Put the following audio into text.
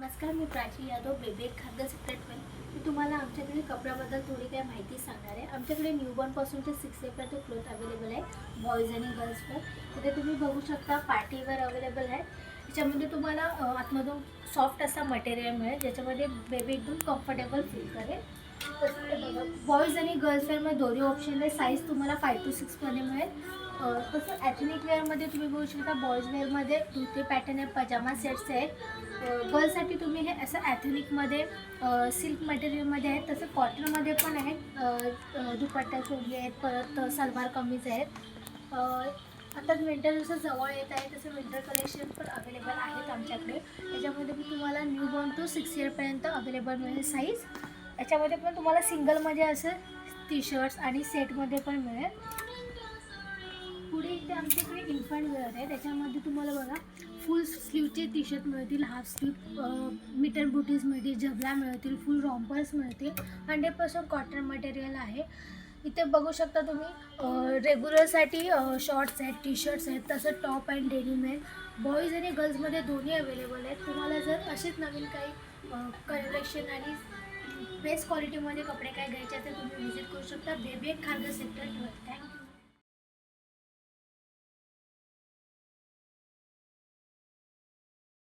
नमस्कार, मी प्राची यादव, बेबी खाद्य सेक्रेटरी. मी तुम्हाला आमच्याकडे कपड्याबद्दल थोडी काय माहिती सांगणार आहे. आमच्याकडे न्यूबॉर्नपासून ते 6 इयरपर्यंत क्लोथ अवेलेबल आहे, बॉईज आणि गर्ल्सवर. तिथे तुम्ही बघू शकता पार्टीवेअर अवेलेबल आहे. त्याच्यामध्ये तुम्हाला आतमधून सॉफ्ट असा मटेरियल मिळेल, ज्याच्यामध्ये बेबी एकदम कम्फर्टेबल फील करेल. तसं बॉईज आणि गर्ल्सवेअरमध्ये दोन्ही ऑप्शन आहे. साईज तुम्हाला 5 to 6मध्ये मिळेल. तसं ॲथनिक वेअरमध्ये तुम्ही बघू शकता, बॉईज वेअरमध्ये धोती पॅटर्न आहे, पजामा सेट्स आहेत. गर्ल्ससाठी तुम्ही हे असं ॲथनिकमध्ये सिल्क मटेरियलमध्ये आहेत, तसं कॉटनमध्ये पण आहेत. दुपट्टा चोली आहेत, परत सलवार कमीज आहेत. आता विंटर जसं जवळ येत आहे तसं विंटर कलेक्शन पण अवेलेबल आहेत आमच्याकडे. त्याच्यामध्ये मी तुम्हाला न्यूबॉर्न टू 6 इयरपर्यंत अवेलेबल मिळेल साईज. याच्यामध्ये पण तुम्हाला सिंगलमध्ये असं टी शर्ट्स आणि सेटमध्ये पण मिळेल. पुढे इथे आमच्याकडे इन्फंट वेअर आहे. त्याच्यामध्ये तुम्हाला बघा फुल स्लीवचे टी शर्ट मिळतील, हाफ स्लीव मीटर बुटीज मिळतील, झबला मिळतील, फुल रॉम्पर्स मिळतील. 100% कॉटन मटेरियल आहे. इथे बघू शकता तुम्ही रेग्युलरसाठी शॉर्ट्स आहेत, टी शर्ट्स आहेत, तसं टॉप अँड डेनिम आहे. बॉईज आणि गर्ल्समध्ये दोन्ही अवेलेबल आहेत. तुम्हाला जर असेच नवीन काही कलेक्शन आणि बेस्ट क्वालिटीमध्ये कपडे काय घ्यायचे तर तुम्ही विजिट करू शकता बेबी खाद्य सेक्टर. थँक्यू.